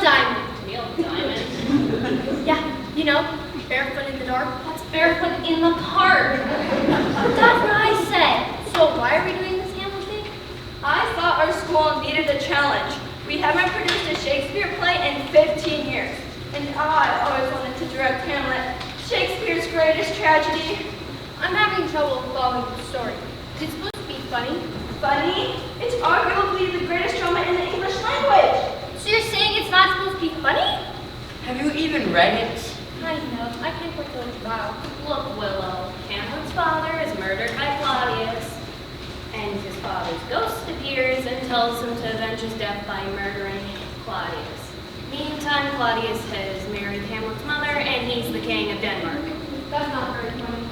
diamond. Neil Diamond? Yeah, you know, barefoot in the dark. That's barefoot in the park. That's what I said. So why are we doing this Hamlet thing? I thought our school needed a challenge. We haven't produced a Shakespeare play in 15 years. And I always wanted to direct Hamlet, Shakespeare's greatest tragedy. I'm having trouble following the story. Is it supposed to be funny? Funny? It's arguably the greatest drama in the English language. So you're saying it's not supposed to be funny? Have you even read it? I know. I can't wait till it's wow. Look, Willow, Hamlet's father is murdered by Claudius, and his father's ghost appears and tells him to avenge his death by murdering Claudius. Meantime, Claudius has married Hamlet's mother, and he's the king of Denmark. That's not very funny.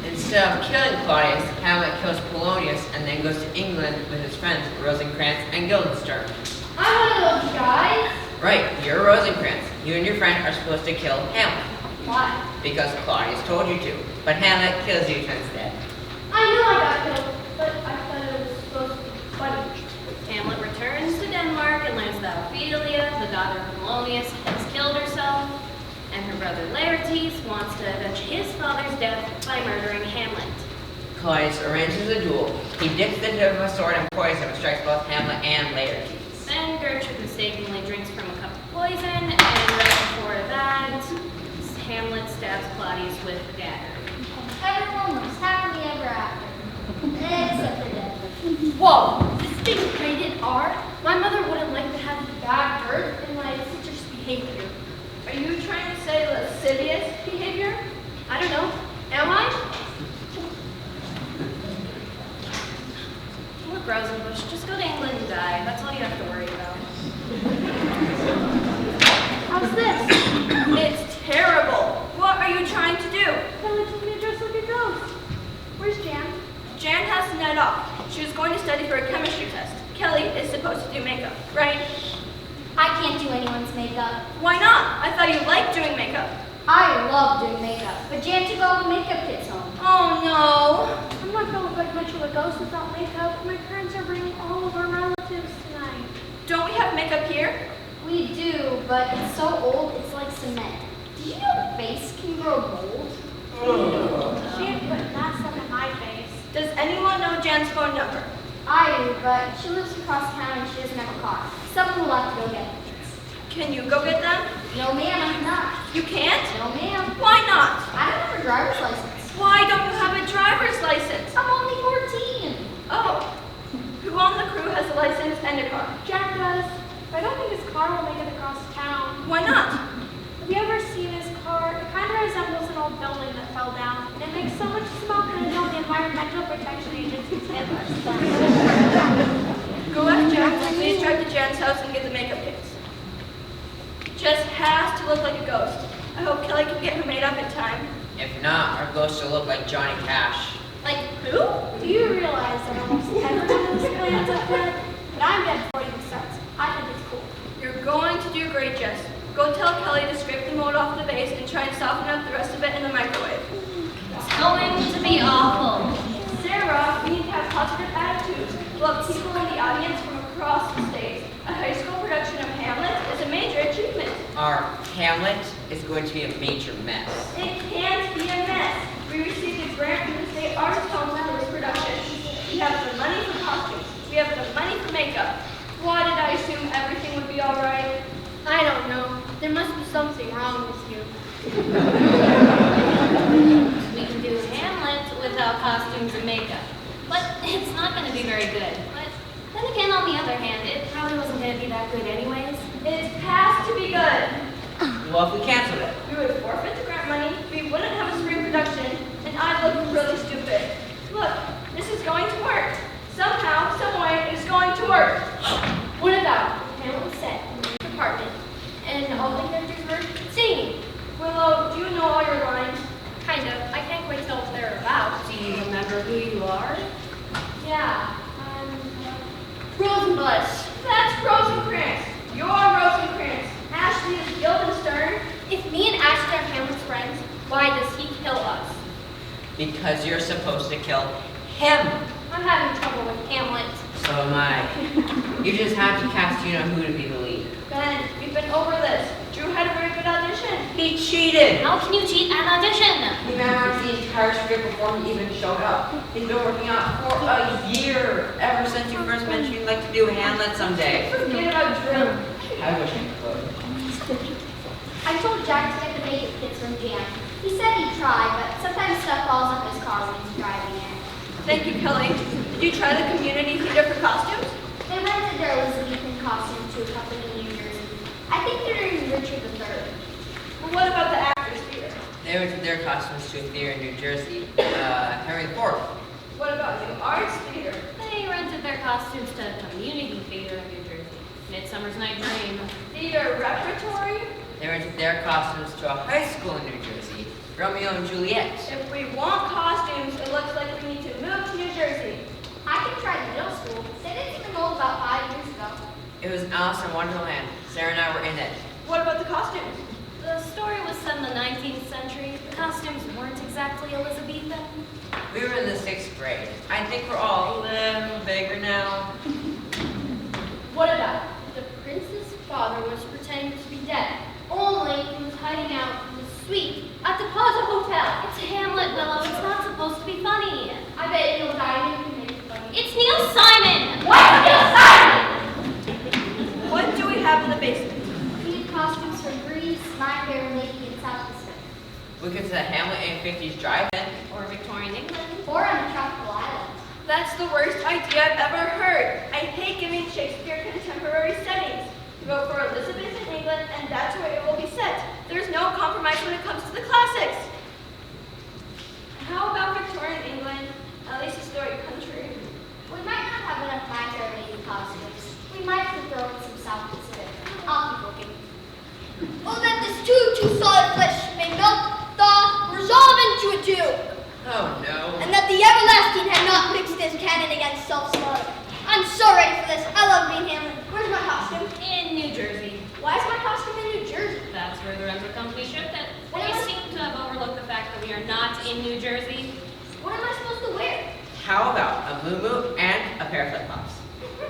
Instead of killing Claudius, Hamlet kills Polonius and then goes to England with his friends Rosencrantz and Guildenstern. I'm one of those guys. Right, you're Rosencrantz. You and your friend are supposed to kill Hamlet. Why? Because Claudius told you to. But Hamlet kills you instead. I know I got killed, but I thought it was supposed to be funny. Hamlet returns to Denmark and learns that Ophelia, the daughter of Polonius, has killed herself, and her brother Laertes wants to avenge his father's death by murdering Hamlet. Claudius arranges a duel. He dips the tip of a sword in poison and strikes both Hamlet and Laertes. Then Gertrude mistakenly drinks from a cup of poison, and right before that, Hamlet stabs Claudius with a dagger. Everyone was happily ever after. Except for death. Whoa, this thing's rated R? My mother wouldn't like to have bad birth and my sister's behavior. Are you trying to say lascivious behavior? I don't know. Am I? Look, Rosenbush, just go to England and die. That's all you have to worry about. How's this? It's terrible. What are you trying to do? Kelly told me to dress like a ghost. Where's Jan? Jan has to night off. She was going to study for a chemistry test. Kelly is supposed to do makeup, right? I can't do anyone's makeup. Why not? I thought you liked doing makeup. I love doing makeup, but Jan took all the makeup kits home. Oh no. I'm not going to look like much of a ghost without makeup. My parents are bringing all of our relatives tonight. Don't we have makeup here? We do, but it's so old, it's like cement. Do you know face can grow mold? She ain't putting that stuff in my face. Does anyone know Jan's phone number? I do, but she lives across town and she doesn't have a car. Someone will have to go get them. Can you go get them? No, ma'am, I'm not. You can't? No, ma'am. Why not? I don't have a driver's license. Why don't you have a driver's license? I'm only 14. Oh. Who on the crew has a license and a car? Jack does. But I don't think his car will make it across town. Why not? Have you ever seen his car? It kind of resembles an old building that fell down. And it makes so much smoke that it's on the Environmental Protection Agency's hit list. Go ask Jack to please drive to Jan's house and get the makeup kits. Just has to look like a ghost. I hope Kelly can get her made up in time. If not, our ghost will look like Johnny Cash. Like who? Do you realize that almost everyone in this planet's up dead? But I'm dead before it even starts. I think it's cool. You're going to do great, Jess. Go tell Kelly to scrape the mold off the base and try and soften up the rest of it in the microwave. It's going to be awful. Sarah, we need to have positive attitudes. We'll have people in the audience from across the state. A high school production of Hamlet is a major achievement. Our Hamlet is going to be a major mess. It can't be a mess. We received a grant from the state artist council for this production. We have the money for costumes. We have the money for makeup. Why did I assume everything would be all right? I don't know. There must be something wrong with you. We can do Hamlet without costumes and makeup. But it's not going to be very good. But then again, on the other hand, it probably wasn't going to be that good anyways. It has to be good. Well, if we canceled it, We would forfeit the grant money, we wouldn't have a spring production, and I'd look really stupid. Look, this is going to work. Somehow, someway, it's going to work. What about Hamlet set in the department? And all the characters were singing. Willow, do you know all your lines? Kind of. I can't quite tell what they're about. Do you remember who you are? Yeah. Rosenbush. That's Rosencrantz. You're Rosencrantz. Ashley is Guildenstern. If me and Ashley are Hamlet's friends, why does he kill us? because you're supposed to kill him. I'm having trouble with Hamlet. So am I. You just have to cast you know who to be the lead. Ben, you been over this. Drew had a very good audition. He cheated! How can you cheat an audition? He memorized the entire script before he even showed up. He's been working on it for a year, ever since you first mentioned you'd like to do Hamlet someday. Forget about Drew. I wish I could. I told Jack to get the makeup kits from Jan. He said he'd try, but sometimes stuff falls off his car when he's driving it. Thank you, Kelly. Did you try the community theater for costumes? They rented their Elizabethan costume to a company in New Jersey. I think they're in Richard III. Well, what about the actors theater? They rented their costumes to a theater in New Jersey, Henry IV. What about New Arts Theater? They rented their costumes to a community theater in New Jersey. Midsummer's Night Dream. Theater Repertory? They rented their costumes to a high school in New Jersey, Romeo and Juliet. If we want costumes, it looks like we need to move to New Jersey. I can try the middle school. They didn't even know about 5 years ago. It was Alice in Wonderland. Sarah and I were in it. What about the costumes? The story was set in the 19th century. The costumes weren't exactly Elizabethan. We were in the 6th grade. I think we're all a little bigger now. What about the prince's father was pretending to be dead? Only he was hiding out in the suite at the Plaza Hotel. It's Hamlet, Willow. It's not supposed to be funny. I bet Neil Diamond can make it funny. It's Neil Simon! What's Neil Simon? What do we have in the basement? We need costumes from Greece, My Fair Lady, and South Pacific. We could set Hamlet and 50s drive-in. Or Victorian England. Or on a tropical island. That's the worst idea I've ever heard. I hate giving Shakespeare contemporary settings. We vote for Elizabeth in England, and that's where it will be set. There's no compromise when it comes to the classics. How about Victorian England, at least historic country? We might not have enough My Fair Lady costumes. We might have to throw in some South Pacific. I'll keep looking. Oh, that this too solid flesh may melt, thaw, resolve into a tube. Oh no. And that the everlasting had not mixed his cannon against self-slaughter. I'm so ready for this. I love being Hamlet. Where's my costume? In New Jersey. Why is my costume in New Jersey? That's where the rental company shipped it. What They am I- seem to have overlooked the fact that we are not in New Jersey. What am I supposed to wear? How about a moo-moo and a pair of flip-flops?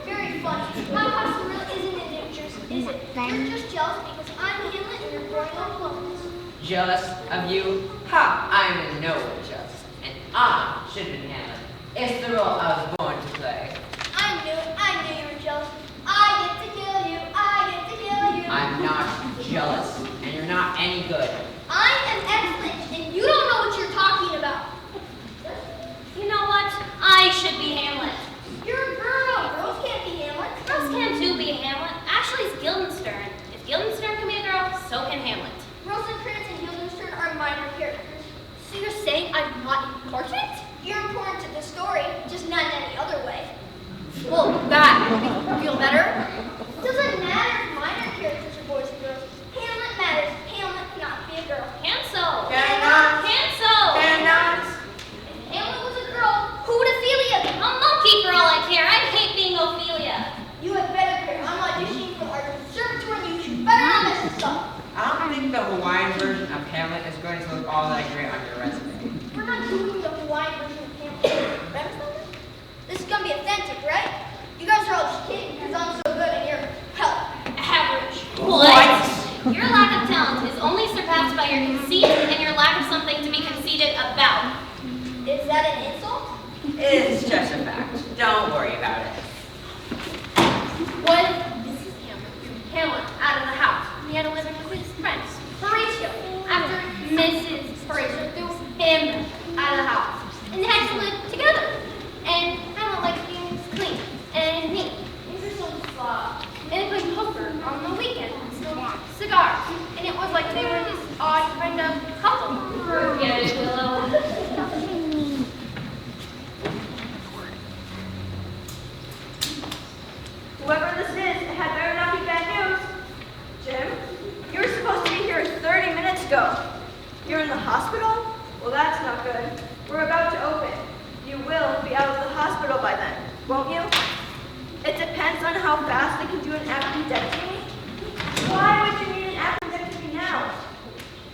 Very funny. My costume really isn't in New Jersey, is it? You're just jealous because I'm Hamlet and you're growing up Columbus. Jealous of you? Ha! I'm in no way jealous. And I should have been Hamlet. It's the role I was born to play. I knew you were jealous. I get to kill you. I get to kill you. I'm not jealous, and you're not any good. I am excellent, and you don't know what you're talking about. You know what? I should be Hamlet. You're a girl. Girls can't be Hamlet. Girls can too be Hamlet. Ashley's Guildenstern. If Guildenstern can be a girl, so can Hamlet. Rosencrantz and Guildenstern are minor characters. So you're saying I'm not important? You're important to the story, just not in any other way. Well, that will make you feel better. Doesn't matter if minor characters are boys and girls. Hamlet matters. Hamlet cannot be a girl. Cancel. Cannot. Cancel. Cannot. If Hamlet was a girl, who would Ophelia be? A monkey for all I care. I hate being Ophelia. You had better care. I'm auditioning for our conservatory. You should better not mess this up. I don't think the Hawaiian version of Hamlet is going to look all that great on your resume. We're not doing the Hawaiian version of Hamlet. Remember? This is gonna be authentic, right? You guys are all just kidding because I'm so good and you're, hell, average. What? Your lack of talent is only surpassed by your conceit and your lack of something to be conceited about. Is that an insult? It's just a fact. Don't worry about it. What? This is Hamlet. Hamlet out of the house. He had to live with his friends. Horatio. After Mrs. Horatio threw him out of the house. And they had to live together. And Hamlet likes being clean and neat. These are some and they played poker on the weekend. Cigars. And it was like they were this odd kind of couple. Forget it, Willow. Whoever this is, it had better not be bad news. Jim, you were supposed to be here 30 minutes ago. You're in the hospital? Well, that's not good. We're about to open. You will be out of the hospital by then, won't you? It depends on how fast they can do an appendectomy. Why would you need an appendectomy now?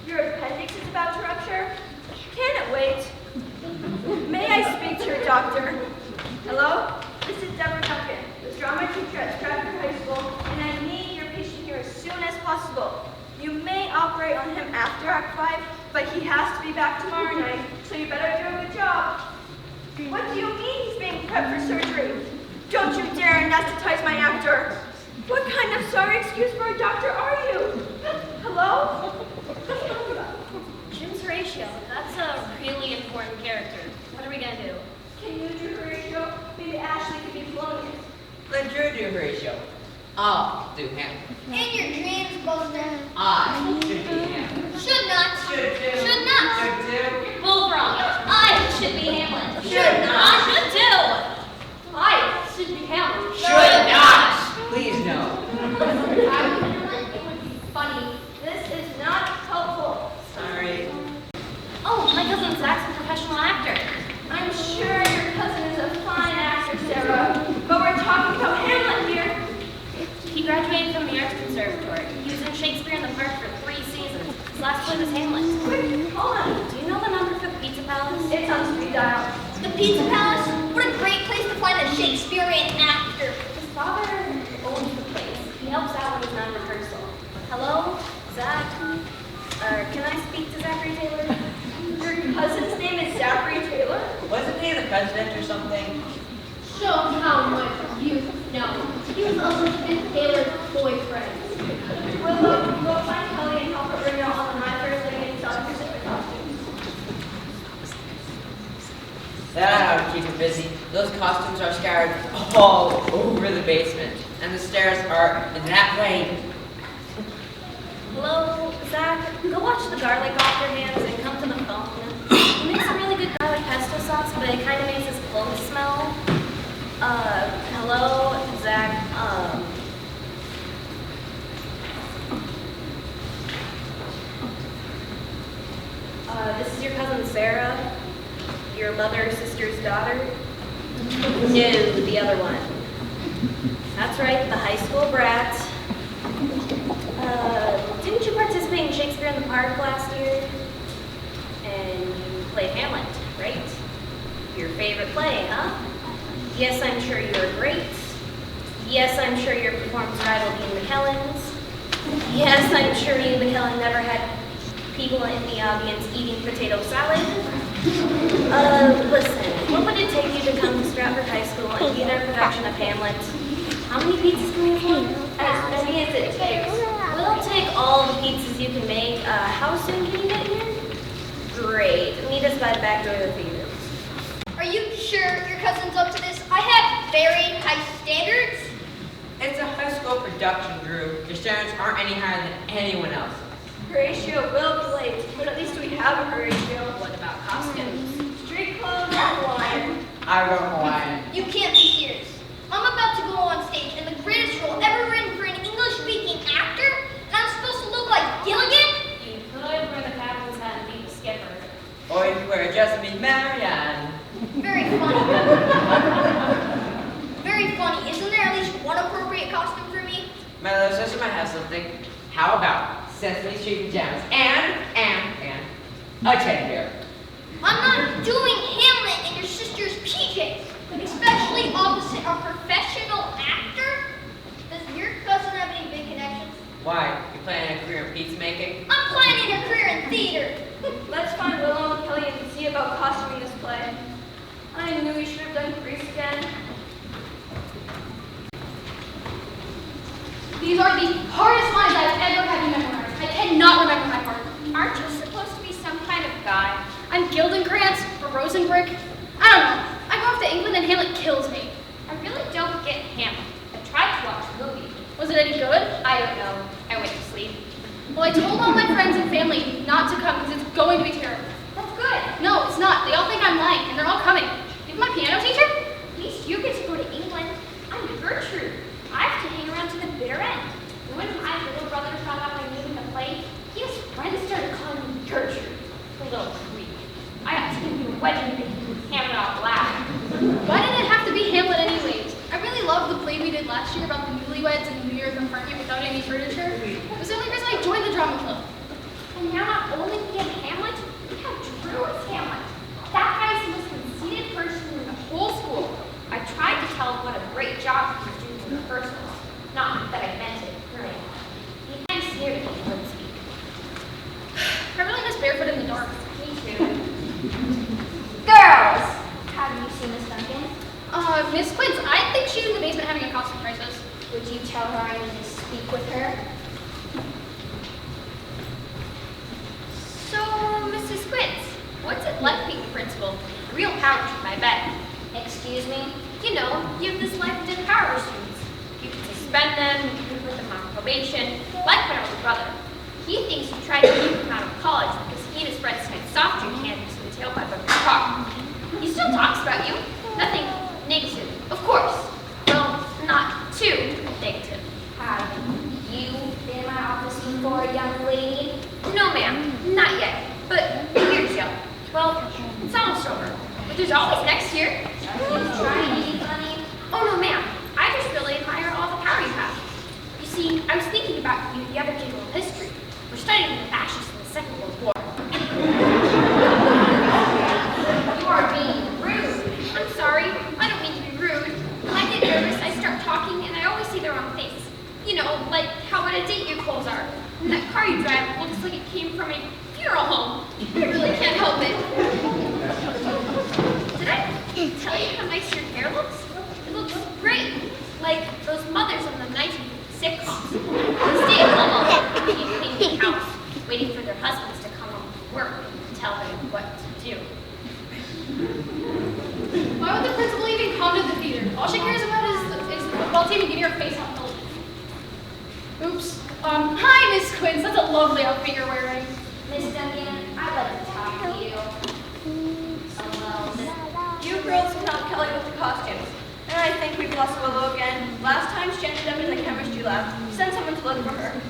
Your appendix is about to rupture? Can it wait? May I speak to your doctor? Hello? This is Deborah Duncan, the drama teacher at Stratford High School, and I need your patient here as soon as possible. possible. You may operate on him after Act 5, but he has to be back tomorrow night, so you better do a good job. What do you mean he's being prepped for surgery? Don't you dare anesthetize my actor. What kind of sorry excuse for a doctor are you? Hello? Jim's Horatio, that's a really important character. What are we gonna do? Can you do Horatio? Maybe Ashley could be Polonius. Let Drew do Horatio. I'll do Hamlet. In your dreams, Buster. I should be Hamlet. Should not. Should do. Should not. Should do. You're both wrong. I should be Hamlet. Should not. I should do. I should be Hamlet. Should not. Please no. It would be funny. This is not helpful. Sorry. Oh, my cousin Zach's a professional actor. I'm sure your cousin is a fine actor, Sarah, but we're talking about Hamlet here. He graduated from the Arts Conservatory. He was in Shakespeare in the Park for 3 seasons. His last play was Hamlet. Quick, hold on. Do you know the number for the Pizza Palace? It's on speed dial. The Pizza Palace? What a great place to find a Shakespearean actor. His father owns the place. He helps out when he's not in rehearsal. Hello, Zach. Can I speak to Zachary Taylor? Your cousin's name is Zachary Taylor? Wasn't he the president or something? Show how much you know. He was Elizabeth Taylor's boyfriend. We'll go find Kelly and help her bring out on the 9:30 getting South Pacific costumes. That ought to keep her busy. Those costumes are scattered all over the basement, and the stairs are in that way. Hello, Zach. Go wash the garlic off your hands and come to the phone. He makes a really good garlic pesto sauce, but it kind of makes his clothes smell. Hello, Zach. This is your cousin Sarah, your mother or sister's daughter? No, the other one. That's right, the high school brat. Didn't you participate in Shakespeare in the Park last year? And you played Hamlet, right? Your favorite play, huh? Yes, I'm sure you were great. Yes, I'm sure your performance rivaled Ian McKellen's. Yes, I'm sure Ian McKellen never had people in the audience eating potato salad. Listen, what would it take you to come to Stratford High School and be their production of Hamlet? How many pizzas can we make? As many as it takes. We'll take all the pizzas you can make. How soon can you get here? Great. Meet us by the back door of the theater. Are you sure your cousin's up to this? I have very high standards. It's a high school production, Drew. Your standards aren't any higher than anyone else's. Horatio will be late, but at least we have a Horatio. What about costumes? Street clothes and Hawaiian. I wrote Hawaiian. You can't be serious. I'm about to go on stage in the greatest role ever written for an English-speaking actor, and I'm supposed to look like Gilligan? You could wear the captain's hat and be the skipper. Or you could wear just me, Marianne. Very funny. Very funny. Isn't there at least one appropriate costume for me? My little sister might have something. How about Sesame Street pajamas and a teddy bear? I'm not doing Hamlet in your sister's PJs, especially opposite a professional actor. Does your cousin have any big connections? Why? You planning a career in pizza making? I'm planning a career in theater. Let's find Willow and Kelly and see about costuming this play. I knew we should have done Grease again. These are the hardest lines I've ever had to memorize. I cannot remember my part. Aren't you supposed to be some kind of guy? I'm Gildenkrantz or Rosenbrick. I don't know. I go off to England and Hamlet kills me. I really don't get Hamlet. I tried to watch the movie. Was it any good? I don't know. I went to sleep. Well, I told all my friends and family not to come because it's going to be terrible. That's good. No, it's not. They all think I'm lying and they're all coming. Even my piano teacher? At least you get to go to England. I'm Gertrude. I have to hang around to the bitter end. When my little brother found out my name in the play, his friends started calling me Gertrude. The little creep. I got to do a wedding thing with Hamlet out loud. Why did it have to be Hamlet anyways? I really loved the play we did last year about the newlyweds in the New York apartment without any furniture. It was the only reason I joined the drama club. And now not only we have Hamlet, we have Drew as Hamlet. That guy's the most conceited person in the whole school. I tried barefoot in the dark. Me too. Girls, have you seen Miss Duncan? Miss Quince, I think she's in the basement having a costume crisis. Would you tell her I need to speak with her? So, Mrs. Quince, what's it like being principal? A real power trip, I bet. Excuse me? You know, you have this life to power students. You can suspend them, you can put them on probation, like my older brother. He thinks you tried to keep him out of college because he and his friends sniped soft drink candies in the tailpipe of your car. He still talks about you. Nothing negative, of course. Well, not too negative. Have you been in my office before, young lady? No, ma'am, not yet. But here's you. Well, it's almost over. But there's always next year. Are you trying to be funny? Oh, no, ma'am. I just really admire all the power you have. You see, I was thinking about you the other day in history. We're studying the fascists in the Second World War. You are being rude. I'm sorry. I don't mean to be rude. When I get nervous, I start talking, and I always see the wrong face. You know, like how out of date your clothes are. And that car you drive looks like it came from a funeral home. I really can't help it. Did I tell you how nice your hair looks? It looks great. Like those mothers in the 1950s sitcoms. They stay at home all day, cleaning the house, waiting for their husbands to come home from work and tell them what to do. Why would the principal even come to the theater? All she cares about is the football team and getting her face on television. Oops. Hi, Miss Quince. That's a lovely outfit you're wearing. Miss Duncan, I'd like to talk to you. You girls can help Kelly with the costumes. And I think we've lost Willow again. Last time she ended up in the chemistry lab. Send someone to look for her.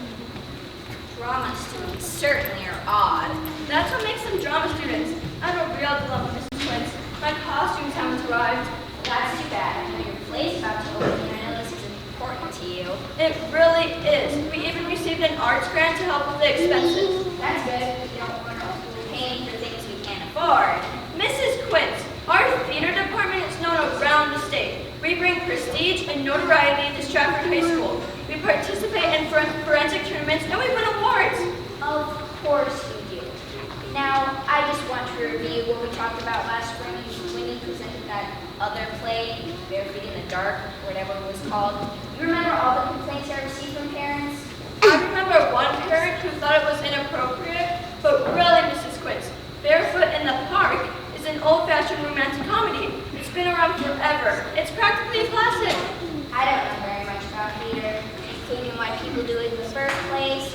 Drama students certainly are odd. That's what makes them drama students. I'm a real dilemma, Mrs. Quince. My costumes haven't arrived. That's too bad. I know your play's about to open, and I know this is important to you. It really is. We even received an arts grant to help with the expenses. That's good. We don't want to pay for things we can't afford. Mrs. Quince, our theater department is known around the state. We bring prestige and notoriety to Stratford High School. We participate in forensic tournaments and we win awards. Of course you do. Now, I just want to review what we talked about last spring when you presented that other play, Barefoot in the Dark, whatever it was called. You remember all the complaints I received from parents? I remember one parent who thought it was inappropriate, but really, Mrs. Quince, Barefoot in the Park is an old-fashioned romantic comedy. It's been around forever. It's practically a classic. I don't know very much about theater, including why people do it in the first place,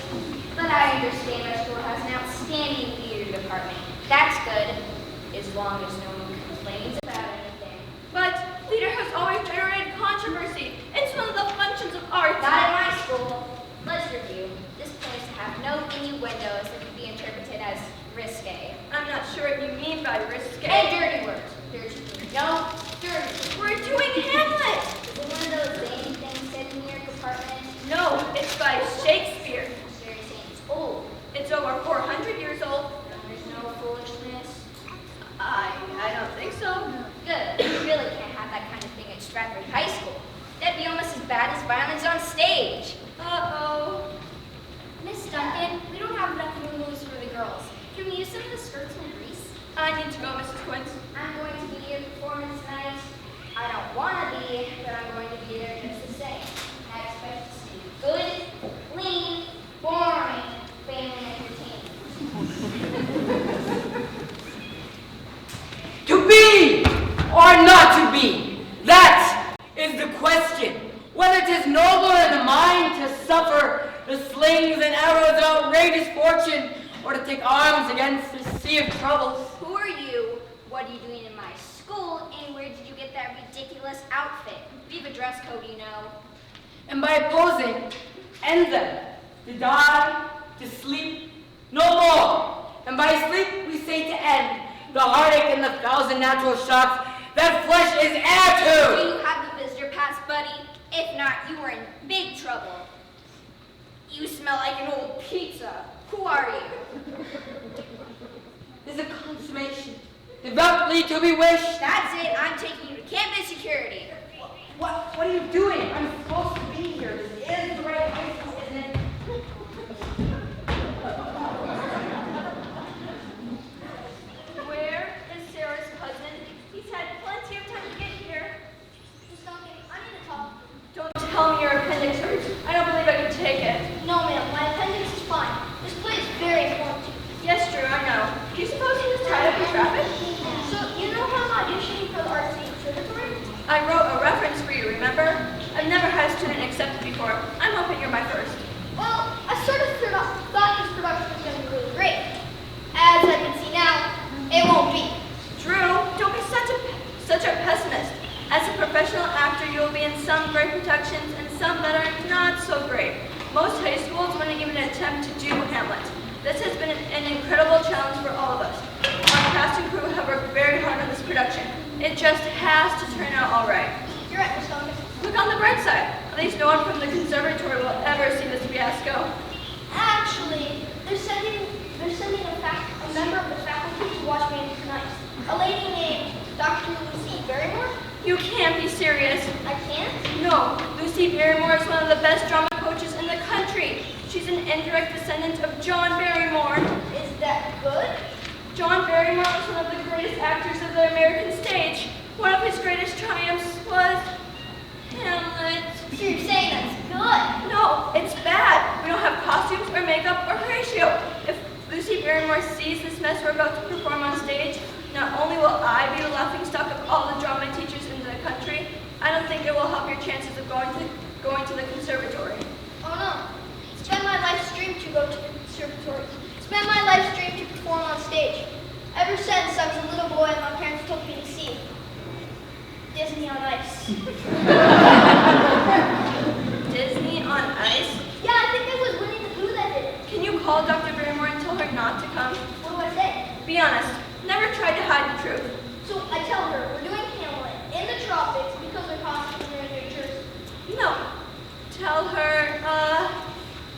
but I understand our school has an outstanding theater department. That's good, as long as no one complains about anything. But theater has always generated controversy. It's one of the functions of art. Not at my school. Let's review. This place have no innuendos that could be interpreted as risque. I'm not sure what you mean by risque. And dirty words. Dirty. No, dirty. We're doing Hamlet. Is it one of those zany things said in your department? No, it's by Shakespeare. Very zany. It's old. It's over 400 years old. There's no foolishness. I don't think so. Good. You really can't have that kind of thing at Stratford High School. That'd be almost as bad as violence on stage. Uh-oh. Miss Duncan, we don't have enough moves for the girls. Can we use some of the skirts from Greece? I need to go, Mrs. Quince. I'm going to be at a performance tonight. I don't want to be, but I'm going to be there just the same. I expect to see good, clean, boring family entertainment. To be or not to be, that is the question. Whether 'tis nobler in the mind to suffer the slings and arrows of outrageous fortune, or to take arms against the sea of troubles. Who are you? What are you doing in my school? And where did you get that ridiculous outfit? We have a dress code, you know. And by opposing, end them, to die, to sleep, no more. And by sleep, we say to end the heartache and the thousand natural shocks that flesh is heir Do to. you have the visitor pass, buddy? If not, you are in big trouble. You smell like an old pizza. Who are you? Is a consummation, devoutly to be wished. That's it. I'm taking you to campus security. What are you doing? I'm supposed to be here. This is the right high school, isn't it? for? I'm hoping you're my first. Well, I sort of thought this production was going to be really great. As I can see now, it won't be. Drew, don't be such a pessimist. As a professional actor, you will be in some great productions and some that are not so great. Most high schools wouldn't even attempt to do Hamlet. This has been an incredible challenge for all of us. Our cast and crew have worked very hard on this production. It just has to turn out all right. You're right, Miss Duncan. Look on the bright side. At least no one from the conservatory will ever see this fiasco. Actually, they're sending a member of the faculty to watch me tonight. A lady named Dr. Lucy Barrymore. You can't be serious. I can't? No, Lucy Barrymore is one of the best drama coaches in the country. She's an indirect descendant of John Barrymore. Is that good? John Barrymore was one of the greatest actors of the American stage. One of his greatest triumphs was Hamlet. So you're saying that's good? No, it's bad. We don't have costumes or makeup or Horatio. If Lucy Barrymore sees this mess we're about to perform on stage, not only will I be the laughingstock of all the drama teachers in the country, I don't think it will help your chances of going to the conservatory. Oh no. Spend my life's dream to go to the conservatory. Spend my life's dream to perform on stage. Ever since I was a little boy, my parents took me to see Disney on Ice. Disney on Ice? Yeah, I think it was Winnie the Pooh that did it. Can you call Dr. Barrymore and tell her not to come? What do I say? Be honest. Never tried to hide the truth. So I tell her we're doing Hamlet in the tropics because our costumes are in New Jersey. No. Tell her,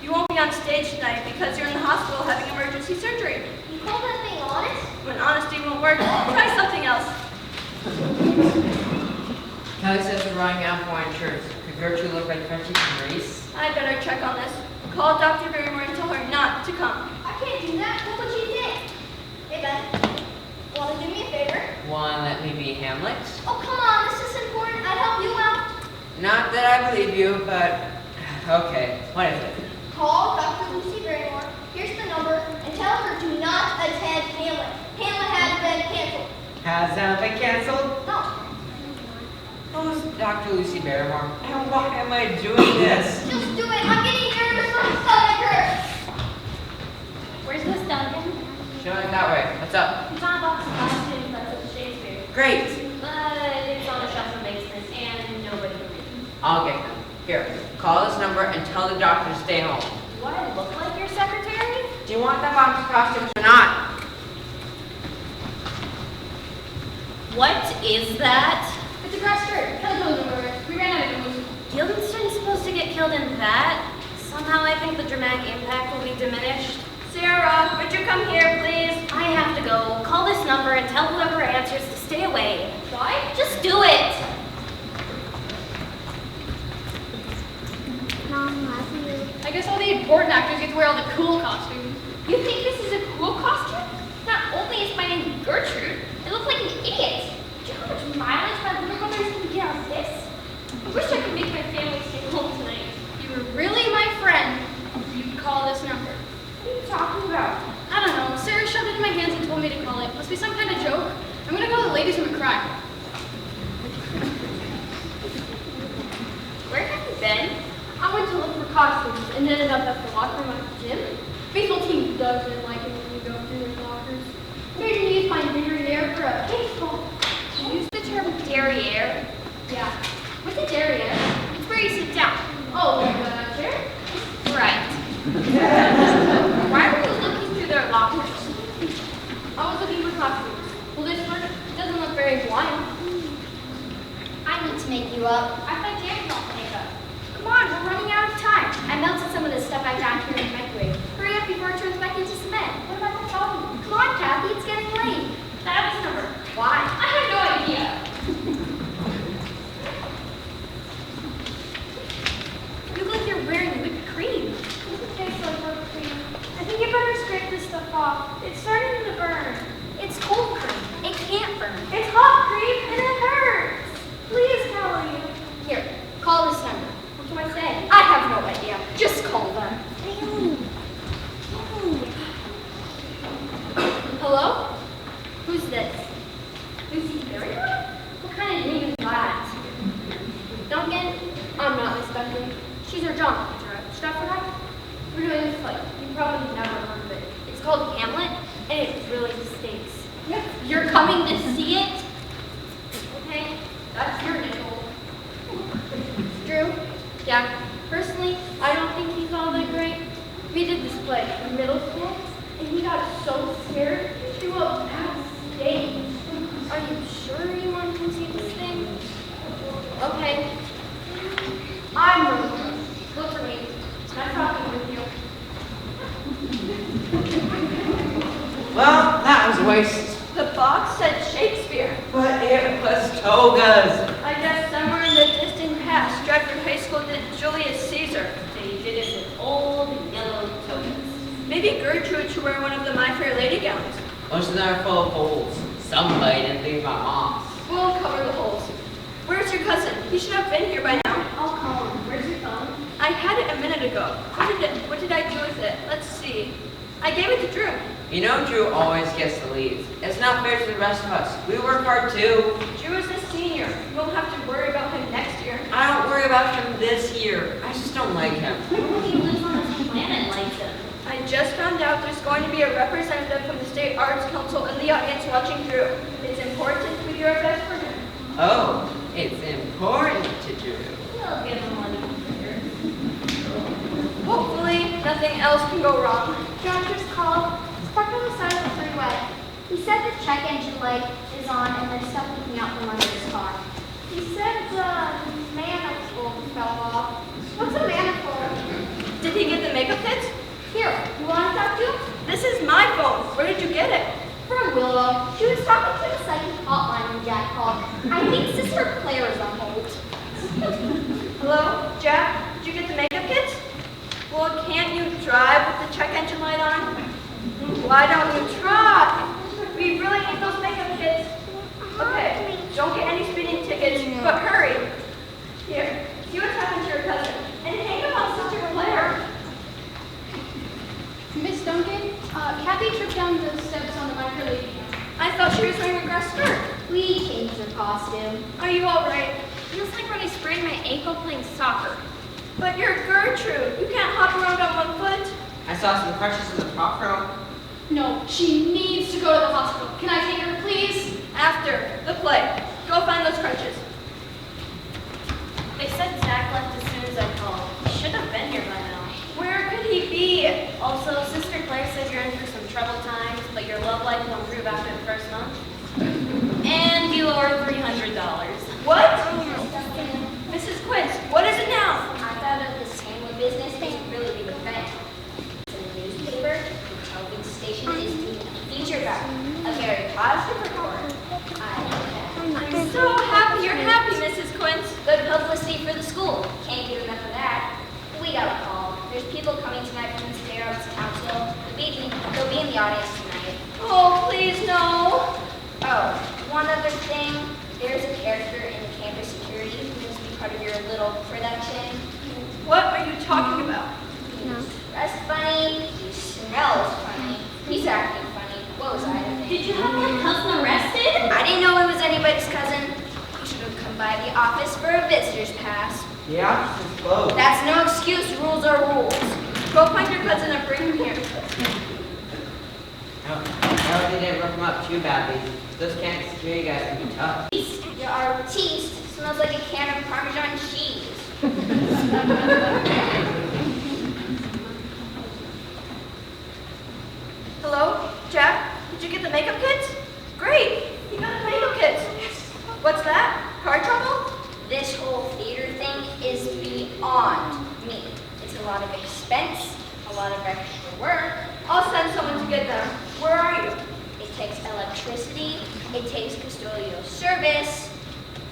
you won't be on stage tonight because you're in the hospital having emergency surgery. You call that thing honest? When honesty won't work, try something else. Kelly says we're running out of wine shirts. Could Gertrude look like Frenchie from Greece? I better check on this. Call Dr. Barrymore and tell her not to come. I can't do that. What would you think? Hey, Ben. Want to do me a favor? Wanna let me be Hamlet? Oh, come on. This is important. I'd help you out. Not that I believe you, but okay. What is it? Call Dr. Lucy Barrymore. Here's the number, and tell her to not attend Hamlet. Hamlet has been canceled. Has that been canceled? No. Who's Dr. Lucy Barrymore? And why am I doing this? Just do it. I'm getting nervous. My stomach hurts. Where's Miss Duncan? Showing that way. What's up? It's on a box of costumes that's at Shakespeare. Great. But it's on the shelf in the basement and nobody can read it. I'll get them. Here, call this number and tell the doctor to stay home. Do I look like your secretary? Do you want that box of costumes or not? What is that? It's a grass skirt. Kelly goes over it. We ran out of glue. Guildenstern's supposed to get killed in that? Somehow I think the dramatic impact will be diminished. Sarah, would you come here, please? I have to go. Call this number and tell whoever answers to stay away. Why? Just do it! I guess all the important actors get to wear all the cool costumes. You think this is a cool costume? Not only is my name Gertrude, I look like an idiot. Do you know how much mileage my little brother is going to get on this? I wish I could make my family stay home tonight. If you were really my friend, you'd call this number. What are you talking about? I don't know. Sarah shoved it in my hands and told me to call it. Must be some kind of joke. I'm gonna go to the ladies' room and cry. Where have you been? I went to look for costumes and ended up at the locker room at the gym. Baseball team doesn't like it when you go through their lockers. I made him use my derriere for a baseball. You use the term derriere? Yeah. What's a derriere? It's where you sit down. Oh, like a chair? Right. Why were you looking through their lockers? I was looking for costumes. Well, this one doesn't look very blind. I need to make you up. I thought Dan don't make up. Come on, we're running out of time. I melted some of the stuff I got here in the microwave. Hurry up before it turns back into cement. What about the phone? Come on, Kathy, it's getting late. That was number. Why? I have no idea. You look like you're wearing whipped cream. It tastes like whipped cream. I think you better scrape this stuff off. It's starting to burn. It's cold cream. It can't burn. It's hot cream and it hurts. Please, Kelly. Here, call this number. What do I say? I have no idea. Just call them. Hello? Who's this? Lucy Barrymore? What kind of name is that? Duncan? I'm not Miss Duncan. She's her You probably never heard of it. It's called Hamlet, and it really stinks. You're coming to see it? Okay, that's your initial. Drew? Yeah. Personally, I don't think he's all that great. We did this play in middle school, and he got so scared he threw up backstage. Are you sure you want to see this thing? Okay. I'm really Look for me. I'm talking with you. Well, that was a waste. The box said Shakespeare. But it was togas. I guess somewhere in the distant past, Stratford High School did Julius Caesar. They did it with old yellow togas. Maybe Gertrude should wear one of the My Fair Lady gowns. Most of them are full of holes. Somebody didn't think about moms. We'll cover the holes. Where's your cousin? He should have been here by now. I'll call him. Where's your phone? I had it a minute ago. What did I do with it? Let's see. I gave it to Drew. You know Drew always gets the leads. It's not fair to the rest of us. We work hard too. Drew is a senior. You won't have to worry about him next year. I don't worry about him this year. I just don't like him. Nobody who lives on this planet likes him. I just found out there's going to be a representative from the State Arts Council in the audience watching Drew. It's important we do our best for him. Oh, it's important to Drew. We'll give him money later. Hopefully, nothing else can go wrong. John just called. It's parked on the side of the freeway. He said the check engine light is on and there's stuff leaking out from under his car. He said the manifold fell off. What's a manifold? Did he get the makeup kits? Here, you want to talk to him? This is my phone. Where did you get it? From Willow. She was talking to the psychic hotline when Jack called. I think Sister Claire is on hold. Hello, Jack? Did you get the makeup kits? Well, can't you drive with the check engine light on? Why don't you try? We really need those makeup kits. Okay, don't get any speeding tickets, but hurry. Here, see what's happened to your cousin. And hang up on Sister Claire. Miss Duncan, Kathy tripped down the steps on the My Fair Lady gown. I thought she was wearing a grass skirt. We changed her costume. Are you all right? Feels like when I sprained my ankle playing soccer. But you're Gertrude. You can't hop around on one foot. I saw some crutches in the prop room. No, she needs to go to the hospital. Can I take her, please? After the play. Go find those crutches. They said Zach left as soon as I called. He should have been here by now. Where could he be? Also, Sister Claire said you're in for some troubled times, but your love life will improve after the first month. And you owe her $300. What? Mrs. Quince, what is it now? I thought of this Hamlet business thing really big event. It's in the newspaper, the television station is doing a feature about it. A very positive report. I'm so happy you're happy, Mrs. Quince. Good publicity for the school. Can't get enough of that. We got a call. There's people coming tonight from the State Arts Council. They'll be in the audience tonight. Oh, please no. Oh, one other thing. There's a character in the campus security who needs to be part of your little production. What are you talking about? He's dressed funny. He smells funny. He's acting funny. What was I to think? Did you have my cousin arrested? I didn't know it was anybody's cousin. He should have come by the office for a visitor's pass. The office is closed. That's no excuse. Rules are rules. Go find your cousin and bring him here. No, they didn't rip him up too badly. Those campus security guys can be tough. Your artiste smells like a can of Parmesan cheese. Hello, Jack? Did you get the makeup kits? Great, you got the makeup kits. What's that? Car trouble? This whole theater thing is beyond me. It's a lot of expense, a lot of extra work. I'll send someone to get them. Where are you? It takes electricity, it takes custodial service,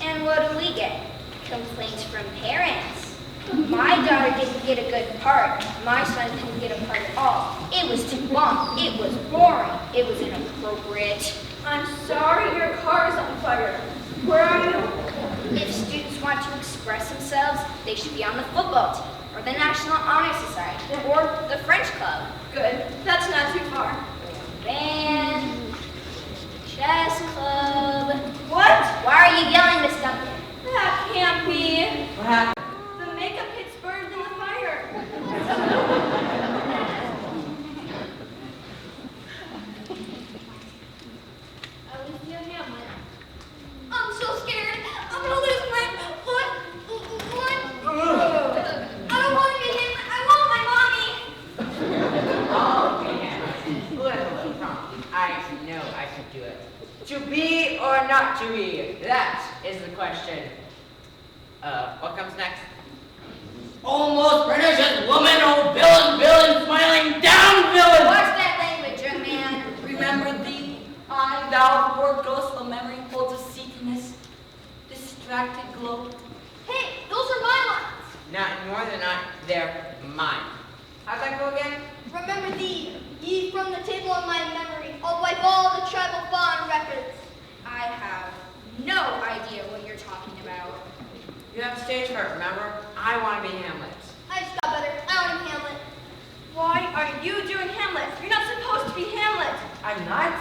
and what do we get? Complaints from parents. My daughter didn't get a good part. My son didn't get a part at all. It was too long. It was boring. It was inappropriate. I'm sorry your car is on fire. Where are you? If students want to express themselves, they should be on the football team, or the National Honor Society, or the French Club. Good, that's not too far. Band, chess club. What? Why are you yelling, Miss Duncan? That can't be. What happened? The makeup kits burned in the fire. To be or not to be? That is the question. What comes next? Almost pernicious woman, oh villain, villain, smiling down, villain! Watch that language, young man. Remember thee, I, thou, poor ghost, the memory holds a seat in this distracted globe. Hey, those are my lines. Not more than not, they're mine. How'd that go again? Remember thee, ye from the table of my memory. I'll wipe all the tribal bond records. I have no idea what you're talking about. You have stage fright, remember? I want to be Hamlet. I just got better. I want to Hamlet. Why are you doing Hamlet? You're not supposed to be Hamlet. I'm not?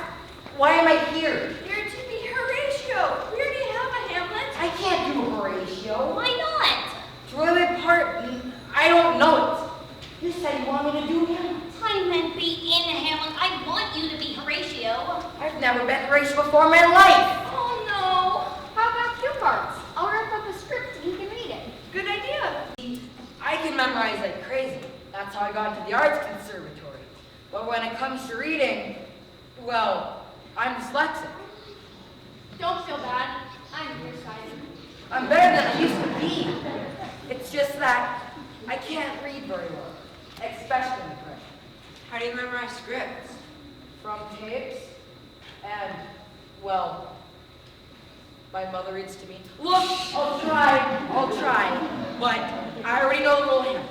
Why am I here? You're to be Horatio. We already have a Hamlet. I can't do Horatio. Why not? It's really part, I don't know it. You said you want me to do him. I meant be in Hamlet. I want you to be Horatio. I've never been Horatio before in my life. Oh no. How about cue cards? I'll write up a script and you can read it. Good idea. I can memorize like crazy. That's how I got into the arts conservatory. But when it comes to reading, well, I'm dyslexic. Don't feel bad. I'm nearsighted. I'm better than I used to be. It's just that I can't read very well, especially in print. How do you memorize scripts? From tapes, and, well, my mother reads to me. Look, I'll try, but I already know the rule here.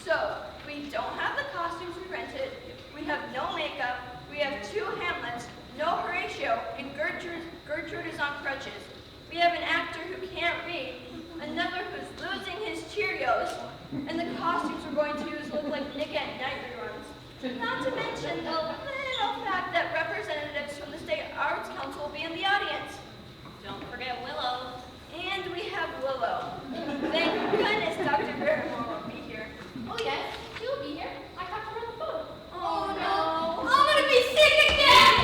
So, we don't have the costumes we rented, we have no makeup, we have 2 Hamlets, no Horatio, and Gertrude is on crutches. We have an actor who can't read, another who's losing his Cheerios, and the costumes we're going to use look like Nick at Night reruns. Not to mention the little fact that representatives from the State Arts Council will be in the audience. Don't forget Willow. And we have Willow. Thank goodness Dr. Barrymore won't be here. Oh yes, she'll be here. I talked to her on the phone. Oh no. I'm gonna be sick again!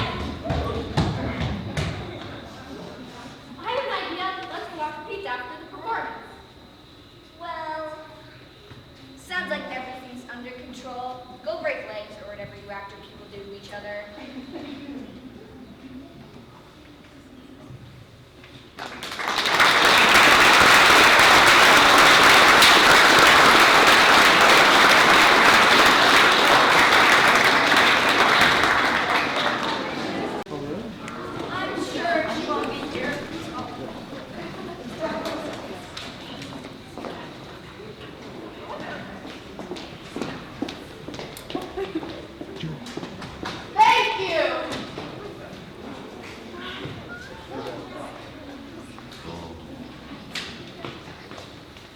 I have an idea. Let's go out for pizza after the performance. Well, sounds like everything's under control. Go break legs or whatever you actor people do to each other. I'm sure she won't be here. Thank you!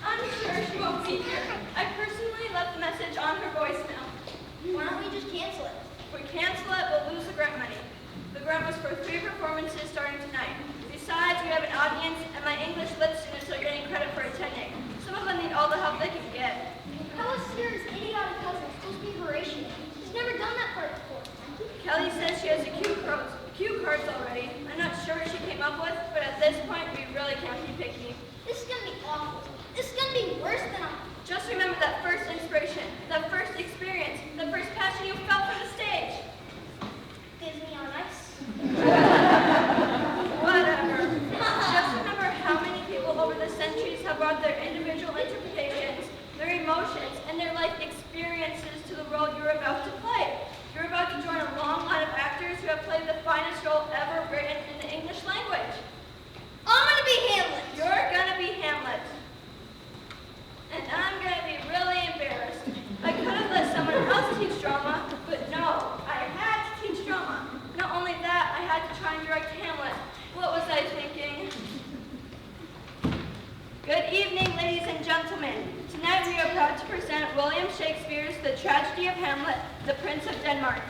I'm sure she won't be here. I personally left the message on her voicemail. Why don't we just cancel it? If we cancel it, we'll lose the grant money. The grant was for 3 performances starting tonight. Besides, we have an audience, and my English lit students are getting credit for attending. Some of them need all the help they can get. How is Sierra's idiotic cousin supposed to be Horatio? He's never done that part before. Kelly says she has the cue cards already. I'm not sure what she came up with, but at this point, we really can't be picky. This is gonna be awful. This is gonna be worse than I... Just remember that first inspiration, that first experience, the first passion you felt for the stage. Disney on Ice. Whatever. Just remember how many people over the centuries have brought their individual interpretations, their emotions, and their life experiences to the role you're about to play. You're about to join a long line of actors who have played the finest role ever written in the English language. I'm gonna be Hamlet. You're gonna be Hamlet. And I'm gonna be really embarrassed. I could have let someone else teach drama, but no, I had to teach drama. Not only that, I had to try and direct Hamlet. What was I thinking? Good evening, ladies and gentlemen. Tonight we are proud to present William Shakespeare's The Tragedy of Hamlet, the Prince of Denmark.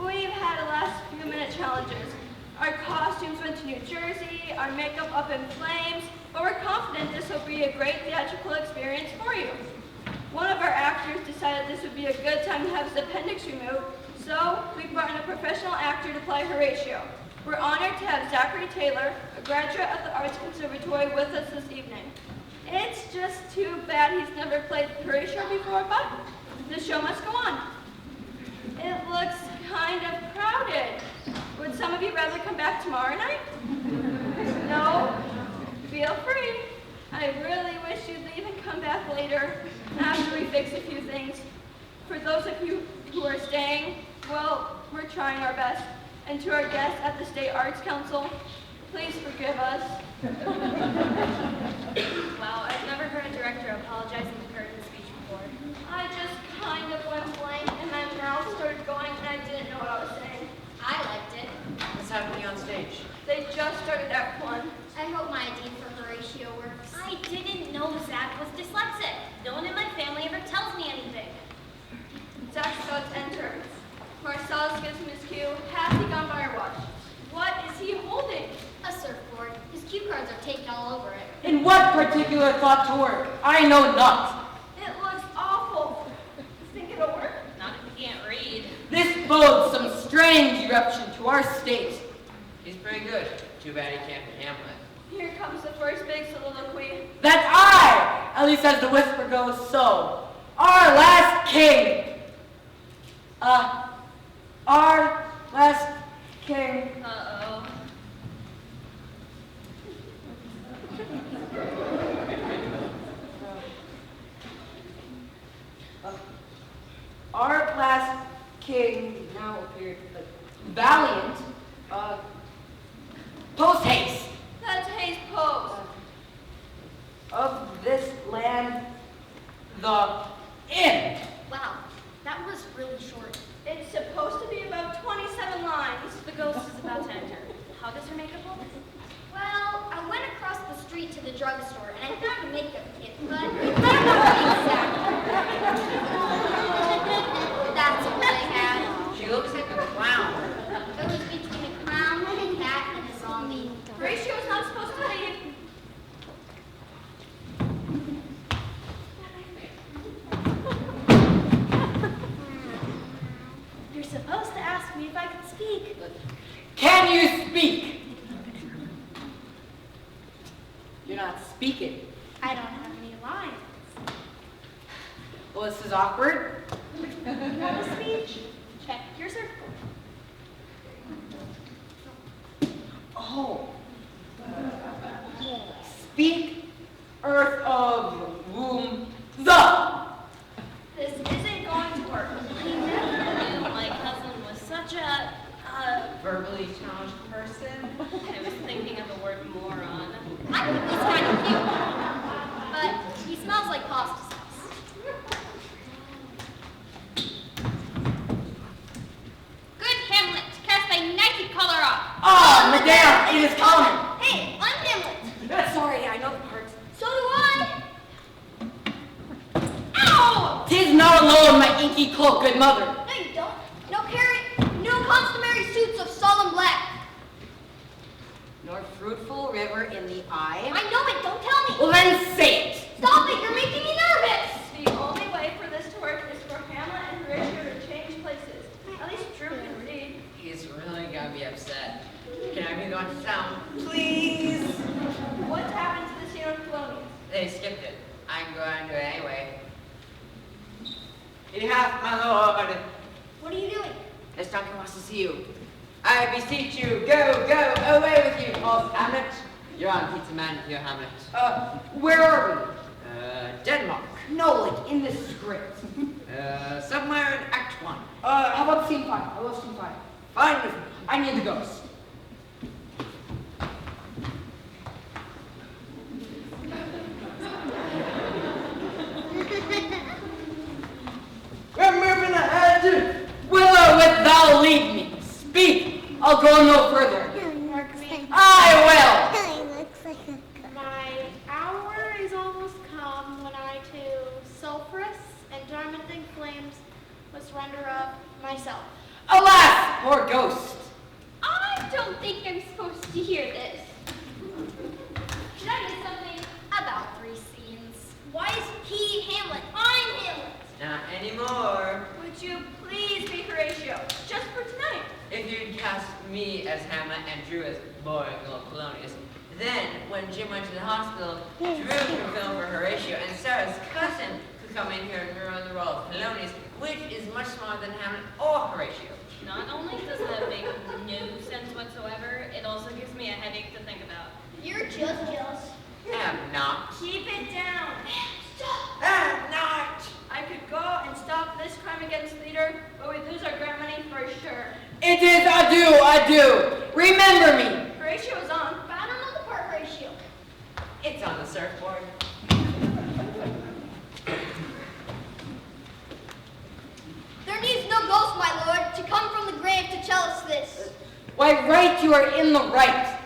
We've had a last few-minute challenges. Our costumes went to New Jersey, our makeup up in flames, but we're confident this will be a great theatrical experience for you. One of our actors decided this would be a good time to have his appendix removed, so we brought in a professional actor to play Horatio. We're honored to have Zachary Taylor, a graduate of the Arts Conservatory, with us this evening. It's just too bad he's never played Horatio before, but the show must go on. It looks kind of crowded. Would some of you rather come back tomorrow night? I really wish you'd leave and come back later after we fix a few things. For those of you who are staying, well, we're trying our best. And to our guests at the State Arts Council, please forgive us. Wow, I've never heard a director apologizing to her in a speech before. I just kind of went blank and my mouth started going and I didn't know what I was saying. I liked it. What's happening on stage? They just started Act 1. I hope my idea for Horatio works. I didn't know Zach was dyslexic. No one in my family ever tells me anything. Zach's about to enter. Marcellus gives him his cue. Has he gone by our watch? What is he holding? A surfboard. His cue cards are taped all over it. In what particular thought to work? I know not. It looks awful. You think it'll work? Not if you can't read. This bodes some strange eruption to our state. He's pretty good. Too bad he can't be Hamlet. Here comes the first big soliloquy. That I, at least as the whisper goes, so, our last king. Our last king. Uh-oh. Our last king now appeared valiant, post haste That's Hayes' pose. of this land, the inn. Wow, that was really short. It's supposed to be about 27 lines. The ghost is about to enter. How does her makeup look? Well, I went across the street to the drugstore and I found a makeup kit, but it's not exactly. That's all I had. She looks like a clown. It was between a clown, a cat, and a zombie. Horatio's not supposed to leave. You're supposed to ask me if I could speak. Can you speak? You're not speaking. I don't have any lines. Well, this is awkward. Want a speech? Check your surfboard. Oh. Speak, earth of womb, the. This isn't going to work. I never knew my cousin was such a, Verbally challenged person. I was thinking of the word moron. I think he's kind of cute, but he smells like pasta sauce. Good Hamlet, cast thy naked color off. Ah, madame, it is common. Hey, I'm Hamlet. Sorry, I know the parts. So do I. Ow! 'Tis not alone my inky cloak, good mother. No, you don't. No carrot, no customary suits of solemn black. Nor fruitful river in the eye. I know it, don't tell me. Well, then say it. Stop it, you're making me nervous. The only way for this to work is for Hamlet and Horatio to change places. At least Drew can read. He's really gonna be upset. Can I be the one to sound? Please! What's happened to the scene of Polonius? They skipped it. I'm going to do it anyway. In half, my lord. What are you doing? This donkey wants to see you. I beseech you, go, go, away with you, false Hamlet. You're on Pizza Man here, Hamlet. Where are we? Denmark. No, like in the script. Somewhere in Act 1. How about scene 5? I love scene 5. Fine with me. I need the ghost. We're moving ahead. Whither wilt thou lead me? Speak. I'll go no further. I will. My hour is almost come when I to sulphurous and dormanting flames must render up myself. Alas, poor ghost. I don't think I'm supposed to hear this. Should I miss something? About 3 scenes. Why is he Hamlet? I'm Hamlet. Not anymore. Would you please be Horatio? Just for tonight. If you'd cast me as Hamlet and Drew as boring little Polonius, then when Jim went to the hospital, Drew could film for Horatio, and Sarah's cousin could come in here and ruin the role of Polonius, which is much smaller than Hamlet or Horatio. Not only does that make no sense whatsoever, it also gives me a headache to think about. You're just jealous. Am not. Keep it down. I'm not. I could go and stop this crime against leader, but we'd lose our grant money for sure. It is adieu. Remember me. Horatio is on. But I don't know the part ratio. It's on the surfboard. There needs no ghost, my lord, to come from the grave to tell us this. Why, right, you are in the right.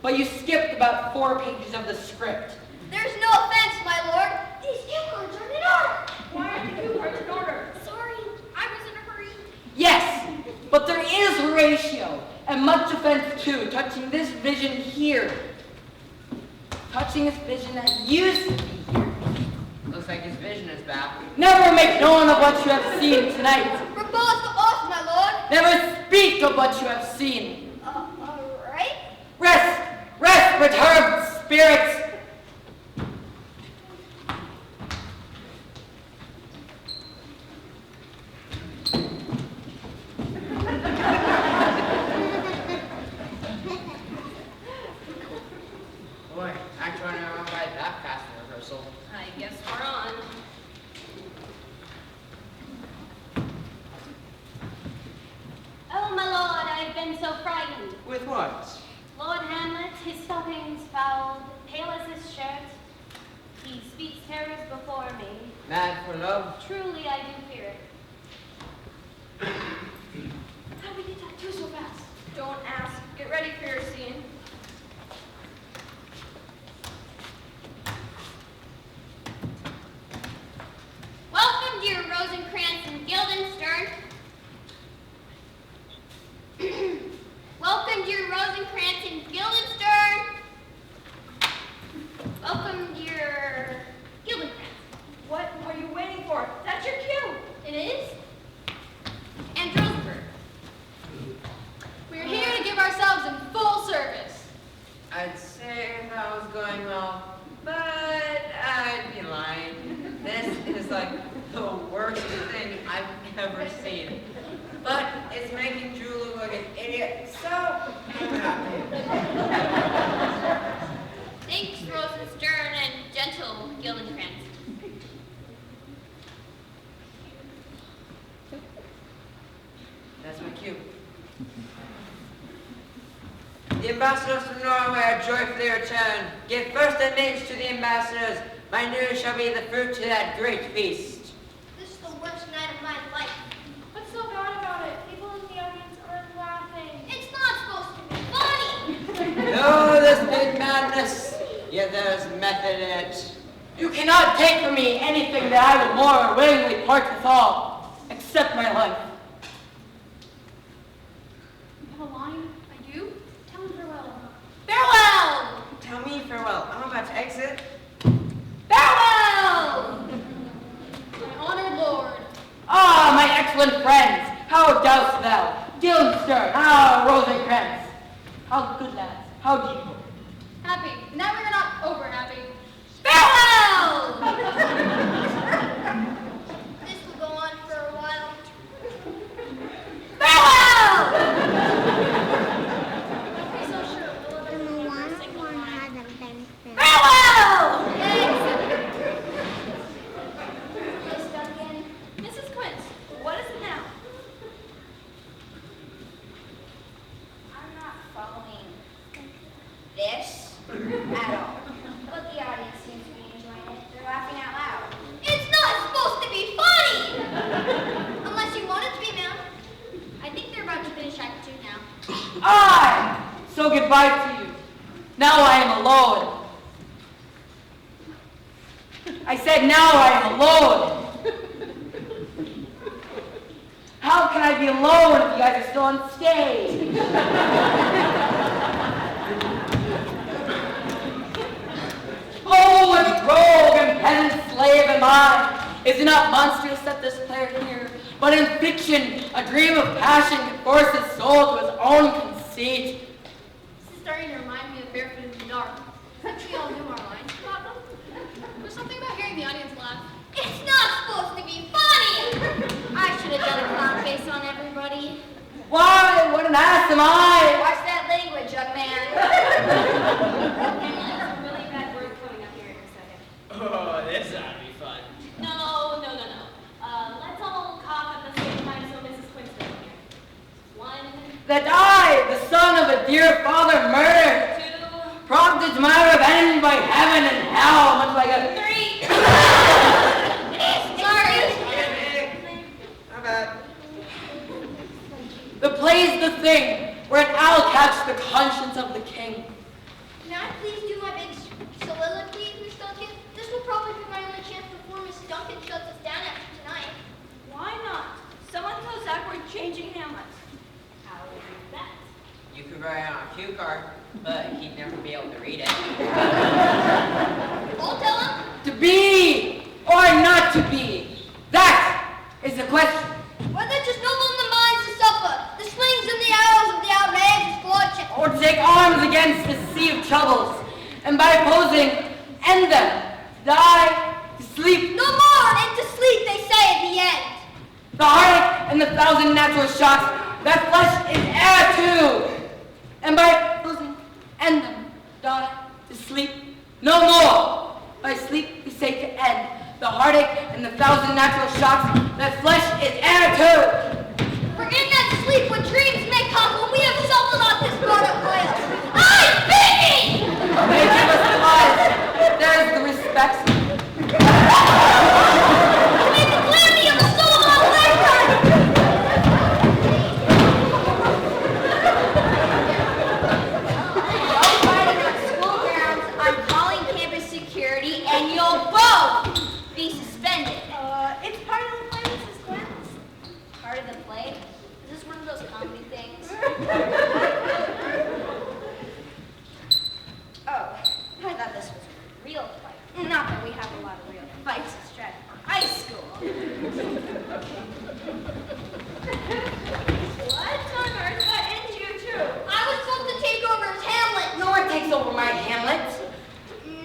But you skipped about 4 pages of the script. There's no offense, my lord. These cue cards aren't in order. Why aren't the cue cards in order? Sorry, I was in a hurry. Yes, but there is Horatio, and much offense too, touching this vision here. Touching this vision that used to be here. Looks like his vision is back. Never make known of what you have seen tonight. Repose the oath, my lord. Never speak of what you have seen. All right. Rest, perturbed spirits. Boy, I'm trying to remember that casting rehearsal. I guess we're on. Oh, my lord, I've been so frightened. With what? Lord Hamlet, his stockings fouled, pale as his shirt. He speaks terrors before me. Mad for love? Truly, I do fear it. How did we get that too so fast? Don't ask. Get ready for your scene. Welcome, dear Rosencrantz and Guildenstern. Welcome, dear Rosencrantz and Guildenstern. Welcome, dear Guildenstern. What are you waiting for? That's your cue. It is? And Rosenberg. We're here to give ourselves in full service. I'd say that was going well, but I'd be lying. This is like the worst thing I've ever seen. But it's making Drew look like an idiot, so I'm happy. Thanks, Rosenstern and gentle Guildenstern. That's my cue. The ambassadors from Norway are joyfully returned. Give first admittance to the ambassadors. My news shall be the fruit to that great feast. This is the worst night of my life. What's so bad about it? People in the audience are laughing. It's not supposed to be funny. No, this big madness, yet there's method in it. You cannot take from me anything that I will more willingly part with all, except my life. You have a line? I do? Tell him farewell. Farewell! Tell me farewell. I'm about to exit. Farewell! My honored lord. Ah, my excellent friends, how dost thou? Guildenstern, Rosencrantz. How good lads, how do you? Happy. Now we're not over happy. Farewell! This will go on for a while. Farewell! Don't be so sure. We'll let everyone know for a single line. Farewell! Miss Duncan. Mrs. Quince, what is it now? I'm not following this at all. But the audience seems to be enjoying it. They're laughing out loud. It's not supposed to be funny! Unless you want it to be, ma'am. I think they're about to finish Act 2 now. Aye! So goodbye to you. Now I am alone. I said now I am alone. How can I be alone if you guys are still on stage? Oh, what rogue and peasant slave am I? Is it not monstrous that this player here, but in fiction, a dream of passion could force his soul to his own conceit? This is starting to remind me of Barefoot in the Dark. Except we all knew our lines about them. There's something about hearing the audience laugh. It's not supposed to be funny! I should have done a clown face on everybody. Why, what an ass am I? Watch that language, young man. There's a really bad word coming up here. that I, the son of a dear father murdered, prompted to my revenge by heaven and hell, much like a... 3. Sorry. My bad. The play's the thing, wherein I'll catch the conscience of the king. May I please do my big soliloquy, Miss Duncan? This will probably be my only chance before Miss Duncan shuts us down after tonight. Why not? Someone tell Zach we're changing Hamlet. How is that? You could write it on a cue card, but he'd never be able to read it. I'll tell him. To be or not to be, that is the question. Whether to noble in the minds to suffer, the slings and the arrows of the outrageous bloodshed. Or to take arms against the sea of troubles, and by opposing, end them, die, to sleep. No more, and to sleep, they say at the end. The heartache and the thousand natural shocks, that flesh is heir to. And by opposing, end them, die, to sleep. No more. By sleep, we say to end. The heartache and the thousand natural shocks, that flesh is heir to. For in that sleep when dreams may come, when we have suffered on this mortal coil. I speaking! They give us lives. There's the respect. To make the calamity of the soul of our lifetime! No fighting on school grounds. I'm calling campus security, and you'll both be suspended. It's part of the play, Mrs. Quince. Part of the play? Is this one of those comedy things? Oh, I thought this was a real fight. Not that we have a lot of real fights at Stratford High School. What on earth got into you two? I was supposed to take over as Hamlet. No one takes over my Hamlet.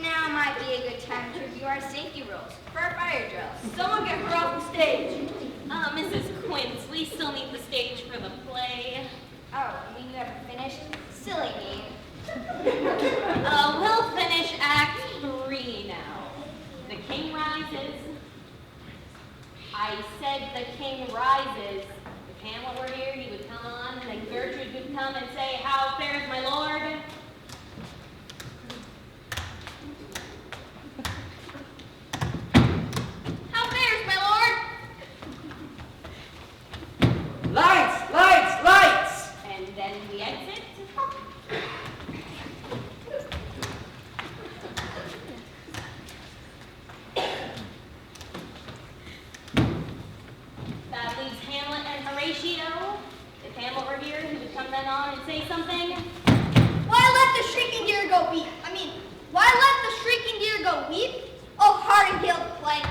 Now might be a good time to review our safety rules for our fire drills. Someone get her off the stage. Mrs. Quince, we still need the stage for the play. Oh, we never finished? Silly me. We'll finish Act 3 now. The king rises. I said the king rises. If Hamlet were here, he would come on, and then Gertrude would come and say, "How fares my lord?" How fares, my lord? Lights, lights, lights. And then we exit. That leaves Hamlet and Horatio. If Hamlet were here, he would come then on and say something. Why let the shrieking deer go weep? Why let the shrieking deer go weep? Oh, Hardingale the play.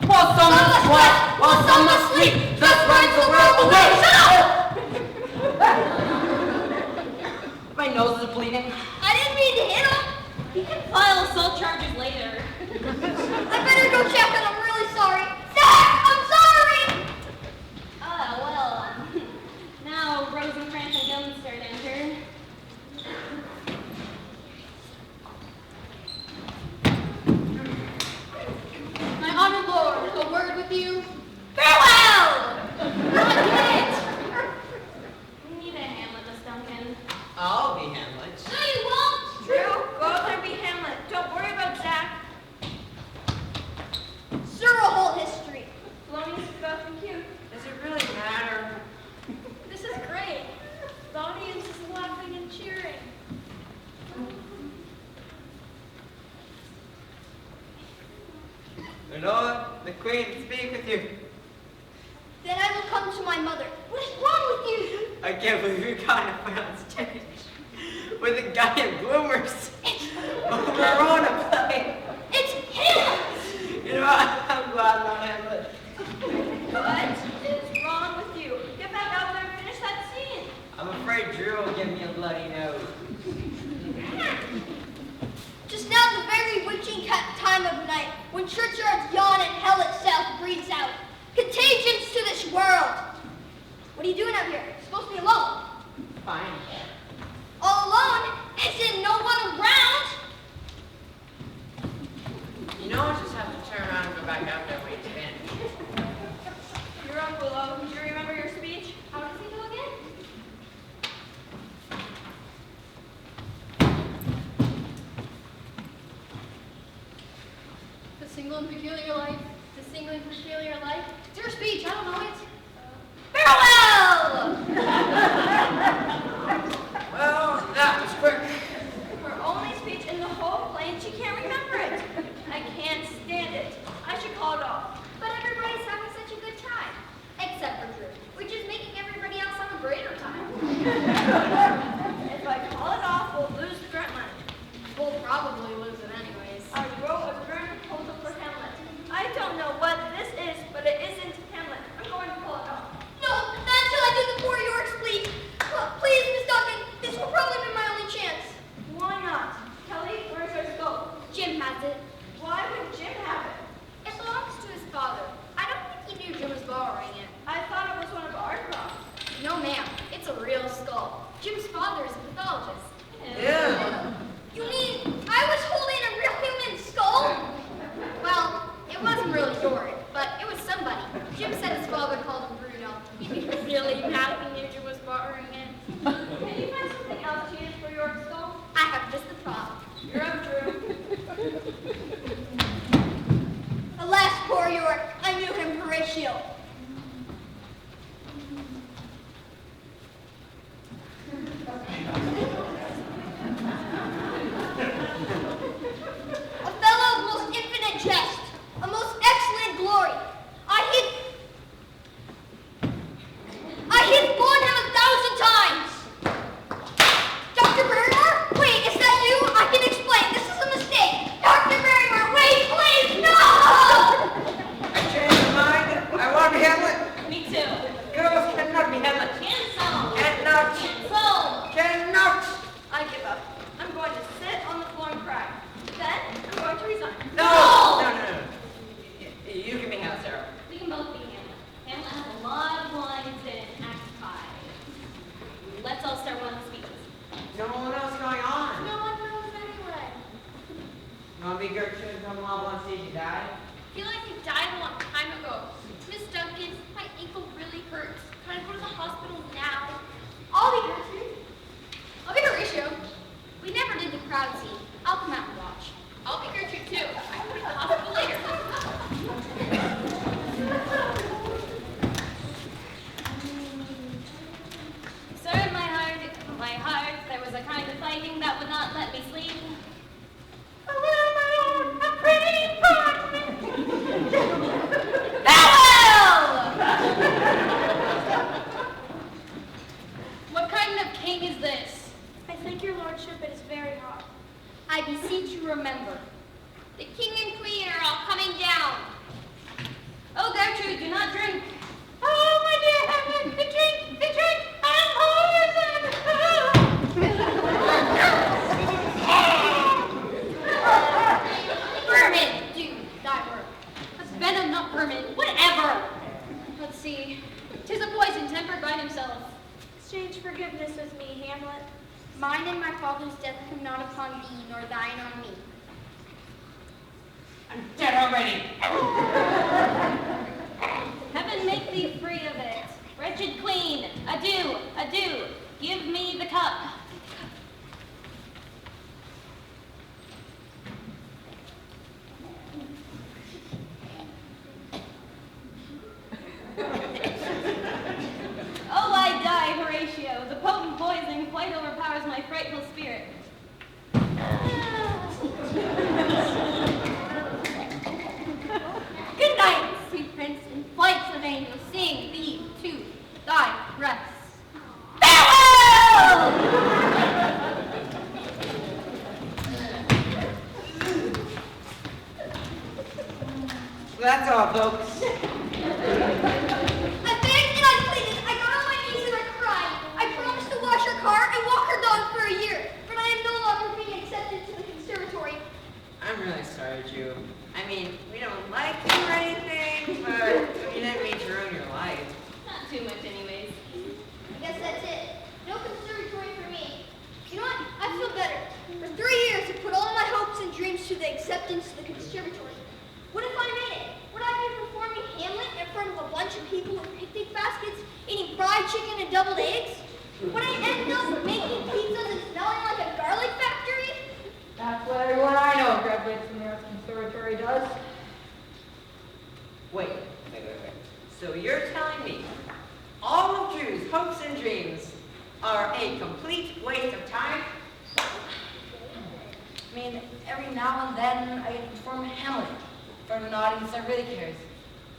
While some must watch, while some must sleep, thus runs the world away. Shut up! My nose is bleeding. I didn't mean to hit him. He can file assault charges later. I better go check and I'm really sorry. Zach, I'm sorry! Now Rosencrantz and Guildenstern enter. My honored lord, a word with you. Farewell! Not yet. We need a Hamlet, Miss Duncan. I'll be Hamlet. No, you won't. Drew, go out there and be Hamlet. Don't worry about Zach. Sir, a whole history. Polonius is about to cute. Does it really matter? This is great. The audience is laughing and cheering. My lord, the queen speak with you. Then I will come to my mother. What is wrong with you? I can't believe you got to put on stage with a guy in bloomers. We're on a play. It's him! You know what? I'm glad I'm not Hamlet. What is wrong with you? Get back out there and finish that scene. I'm afraid Drew will give me a bloody nose. Just now the very witching time of night, when churchyards yawn and hell itself breathes out. Contagions to this world. What are you doing out here? You're supposed to be alone. Fine. All alone? As in no one around? You know, I just have to turn around and go back out there when it's finished. You're on below. Do you remember your speech? How does he go again? silly mouth ninja was barring it. Can you find something else to use for your skull? I have just the thought. You're up, Drew. Alas, poor York, I knew him Horatio. A fellow of most infinite jest, a most excellent glory. I hid born him 1,000 times. Dr. Barrymore? Wait, is that you? I can explain. This is a mistake. Dr. Barrymore, wait, please, no! I changed my mind. I want to be Hamlet. Me too. Girls cannot be Hamlet. Cancel. Cannot. Cancel. Cannot. I give up. I'm going to sit on the floor and cry. Then I'm going to resign. No. You can be Hamlet, Sarah. We can both be Hamlet. Hamlet has a lot of lines in Act 5. Let's all start one of the speeches. No one else going on. No one knows anyway. You want to be Gertrude come along on stage and die? I feel like he died a long time ago. Miss Duncan, my ankle really hurts. Can I go to the hospital now? I'll be Gertrude. I'll be Horatio. We never did the crowd scene. I'll come out and watch. I'll be Gertrude too. I can be at the hospital later. Sir, in my heart, there was a kind of fighting that would not let me sleep. What kind of king is this? I thank your lordship, it is very hot. I beseech you remember, the king and queen are all coming down. Oh, Gertrude, do not drink. Oh, my dear heaven, the drink, I'm poisoned. Vermin, do thy work. That's venom, not vermin. Whatever. Let's see. 'Tis a poison tempered by himself. Exchange forgiveness with me, Hamlet. Mine and my father's death come not upon thee, nor thine on me. I'm dead already. Heaven make thee free of it. Wretched queen, adieu, adieu. Give me the cup. Oh, I die, Horatio. The potent poison quite overpowers my frightful spirit. Good night, sweet prince, and flights of angels sing thee to thy rest. Farewell! That's all, folks. I begged and I pleaded. I got on my knees and I cried. I promised to wash her car and walk her dog for a year, but I am no longer being accepted to the conservatory. I'm really sorry, Drew. I mean, we don't like you or anything, but you didn't mean to ruin your life. Not too much anyways. I guess that's it. No conservatory for me. You know what? I feel better. For 3 years, I put all my hopes and dreams to the acceptance of the conservatory. What if I made it? Would I be performing Hamlet in front of a bunch of people with picnic baskets, eating fried chicken and deviled eggs? Would I end up making pizzas and smelling like a garlic factory? That's what everyone I know graduates from the Arts Conservatory does. Wait. So you're telling me all of Drew's hopes and dreams are a complete waste of time? I mean, every now and then I get to perform Hamlet in front of an audience that really cares.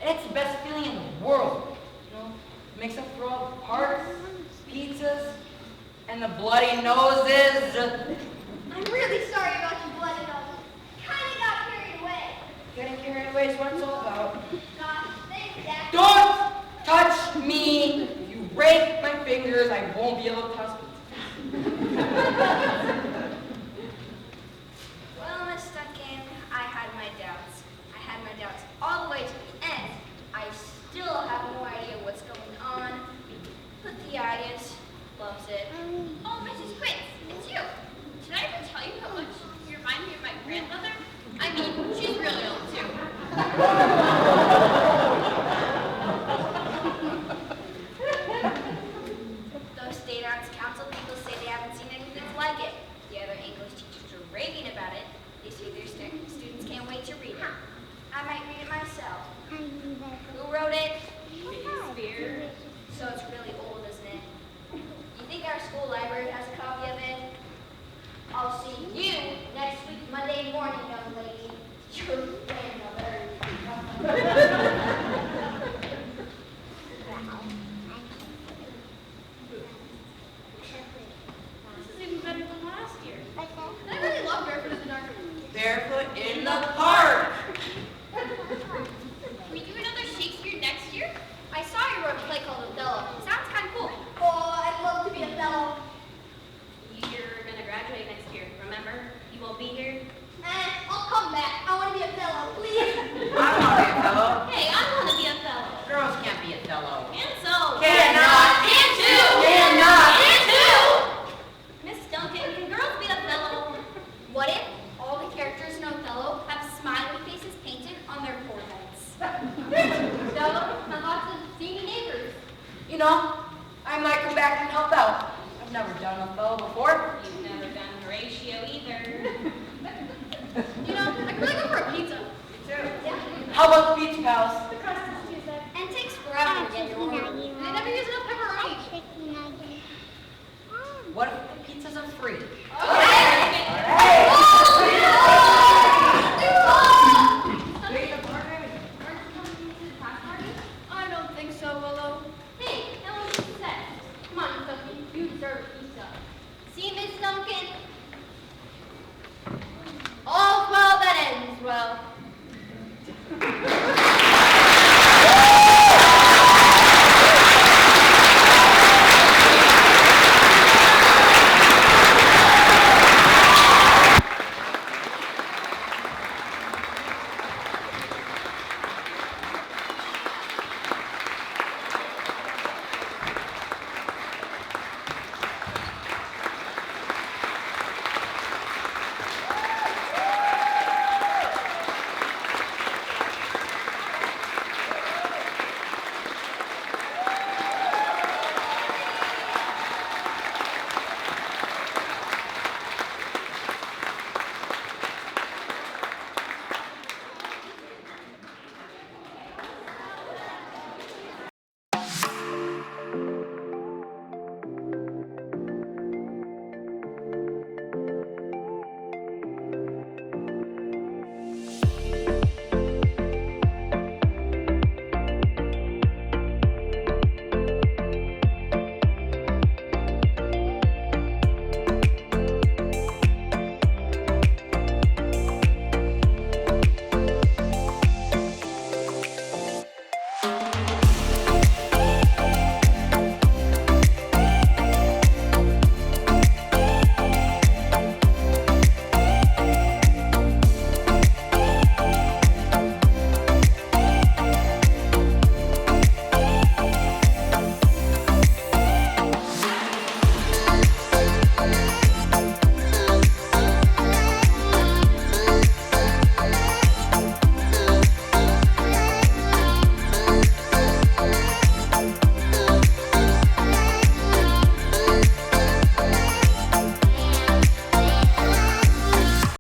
And it's the best feeling in the world. You know, it makes up for all the parts, pizzas, and the bloody noses. I'm really sorry about your bloody nose. Kinda got carried away. Getting carried away is what it's all about. Gosh, thanks, Dad. Don't touch me! If you break my fingers, I won't be able to toss pizza. Well, Miss Duncan, I had my doubts. I had my doubts all the way to the end. I still have no idea what's going on, but the audience loves it. Oh, Mrs. Quinn, it's you. Did I ever tell you how much you remind me of my grandmother? I mean, she's really old too. I might come back and help out. I've never done Othello before. You've never done Horatio either. You know, I could really go for a pizza. How about the beach pals? And it takes forever to get your order. They never use enough